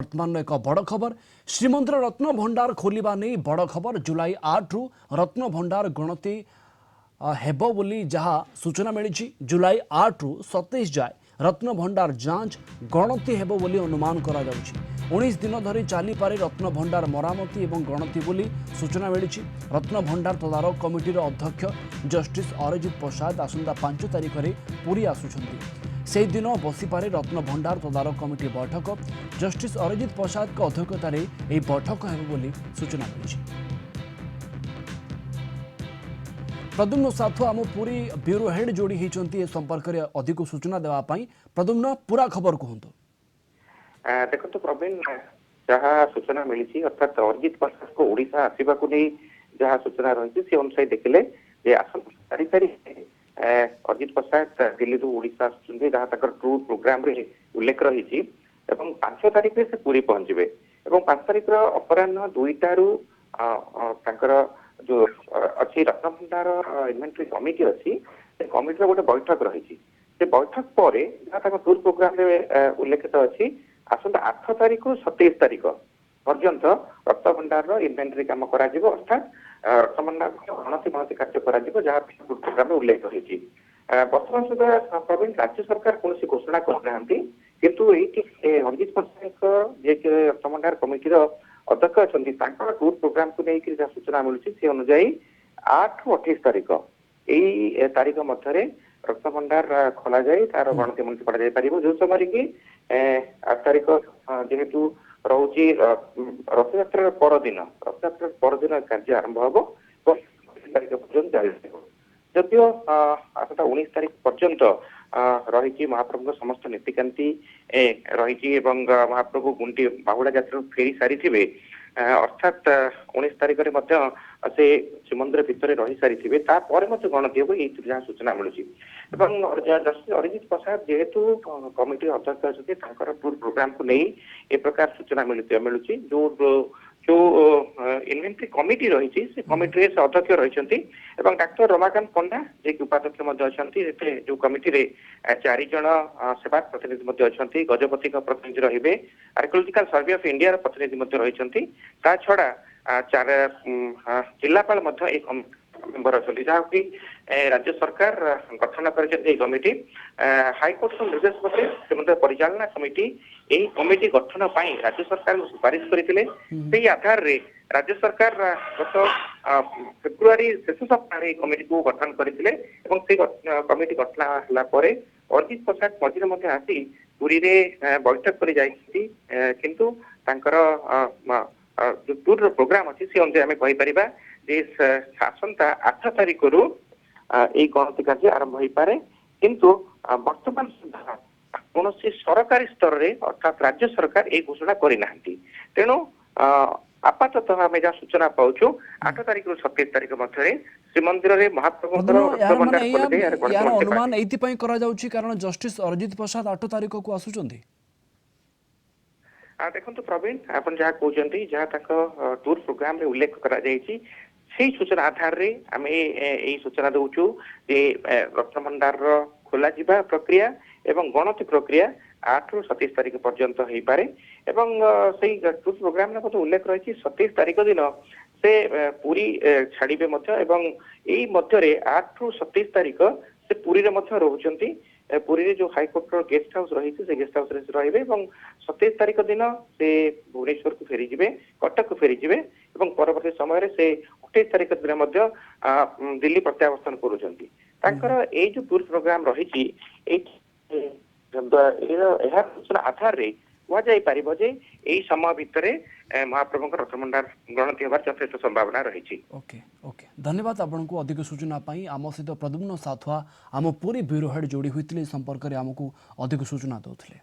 वर्तमान एक बड़ खबर श्रीमंदिर रत्न भंडार खोलिबा नहीं बड़ खबर जुलाई 8 रु रत्न भंडार गणति हेबो बोली जहा सूचना मिली जुलाई 8 रु 27 जाए रत्न भंडार जांच गणति हेबो बोली अनुमान करा जाउछि 19 दिन धरी चली पारे रत्न भंडार मरामती एवं गणति बोली सूचना मिली रत्न भंडार तदारक कमिटीर अध्यक्ष जस्टिस अरिजित प्रसाद आसंता 5 तारिख में पुरी आसुछंती से दिन बसीपारे रत्न भंडार तदारक कमिटी बैठक जस्टिस अरिजित प्रसाद को अध्यक्षतार यह बैठक होली सूचना मिली। प्रद्युम्न साथु आम पूरी ब्यूरो हेड जोड़ी होती संपर्क में अधिक सूचना देवाई प्रद्युम्न पूरा खबर कहतु। देखो प्रवीण जहाँ सूचना मिली अर्थात अरिजित प्रसाद को ओडिशा आसवा को नहीं जहाँ सूचना रही से अनुसार देखिले आसंता 4 तारिख अरिजित प्रसाद दिल्ली ओडिशा आसुचंदी जहाँ टूर प्रोग्राम रे उल्लेख रही 5 तारिख से पुरी पहुंचे 5 तारिख अपराह 2टारू जो अच्छी रत्न भंडार इन्वेंटरी कमिटी अच्छी कमिटी गोटे बैठक रही बैठक पर जहाँ टूर प्रोग्राम रे उल्लेखित अच्छी आसंता 8 तारिख 27 तारिख पर्यंत रत्न भंडार इन्वेंटरी काम करा अर्थात रत्न भंडार गणति गणति कार्य करा जहाँ टूर प्रोग्राम में उल्लेख रही वर्तमान सुधा प्रवीण राज्य सरकार कौन घोषणा करना किंतु ये अरिजित प्रसाद जे रत्न भंडार कमिटीर अध्यक्ष अच्छा टूर प्रोग्राम को लेकिन जहाँ सूचना मिलूँ से अनुजाई 8 रु 28 तारिख यही तारिख मध्य रत्न भंडार खोल जाए तार गणति गणति पड़ा जो समय कि 8 तारिख जेहेतु रोची रथयात्रा परदिन कार्य आरंभ हम 20 तारिख पर्यटन जारी जदियो आसंता 19 तारिख पर्यंत रही महाप्रभु समस्त नीतिकांति रही महाप्रभु गुंडी बाहुड़ा यात्रा फेरी सारी अर्थात 19 तारिख से श्रीमंदिर भितर रही सारी तापर गणति हम ये जहाँ सूचना मिलूँ जस्टिस अरिजित प्रसाद जेहेतु कमिटी अध्यक्ष अच्छा टूर प्रोग्राम को नहीं ए प्रकार सूचना मिलूँ जो इन्वेंटरी कमिटी रही कमिटी से अध्यक्ष रही डाक्टर रमाकांत पंडा जे उपाध्यक्ष अच्छा जो कमिटी रे 4 जन सेवा प्रतिनिधि अच्छा गजपति प्रतिनिधि रही आर्कियोलॉजिकल सर्वे ऑफ इंडिया प्रतिनिधि रही छड़ा 4 जिलापाल मेंबर अच्छा जहाँ कि राज्य सरकार गठन कर कमिटी हाईकोर्ट निर्देश मते परिचालना कमिटी यही कमिटी गठन पाई राज्य सरकार सुपारिश करते आधार रे राज्य सरकार गत फेब्रुआरी शेष सप्ताह कमिटी को गठन करते कमिटी गठन है अरिजित प्रसाद मझे आसी पुरी रे बैठक कर किंतु जो टूर प्रोग्राम अच्छी से अनुसार आम कहीपर आसंता 8 तारिख रु गणति कार्य आरंभ हो पारे किंतु वर्तमान सुधा कौन सरकारी स्तर रे अर्थात राज्य सरकार ये घोषणा करना तेणु आपाततः आम जहाँ सूचना पाचु 8 तारिख रु 27 तारिख मध्य श्रीमंदिर रे महाप्रभु अनुमान एइतिपई करा जाउछि कारण जस्टिस अरिजित प्रसाद 8 तारिख को आसुचंदी। देखो प्रवीण आप जहाँ कहते जहाँ टूर प्रोग्राम रे उल्लेख करा से सूचना आधार रे आम यही सूचना दौचु रत्न भंडार खोल प्रक्रिया एवं गणति प्रक्रिया 8 रु 27 तारिख पर्यंत हो पारे से टूर प्रोग्राम उल्लेख रही 27 तारिख दिन से पुरी छाड़े यही मध्य 8 रु 27 तारिख से पुरी रोचंती पुरी रे जो हाईकोर्ट गेस्ट हाउस रही से गेस्ट हाउस रे रहिबे 27 तारिख दिन से भुवनेश्वर को फेरी जिबे कटक को फेरी जिबे परवर्ती समय से 28 तारिख दिन दिल्ली प्रत्यावर्तन करुचंती ए जो टूर प्रोग्राम रही सूचना आधार रे कह जाई पारिबो जे एई समय भितर महाप्रभु रत्न भंडार गणति होबार यथेष्ट संभावना रही। ओके ओके धन्यवाद आपको अधिक सूचना पाई आम सहित प्रद्युम्न साथुआ आम पूरी ब्यूरो हेड जोड़ी होते संपर्क में आमको अधिक सूचना दौले।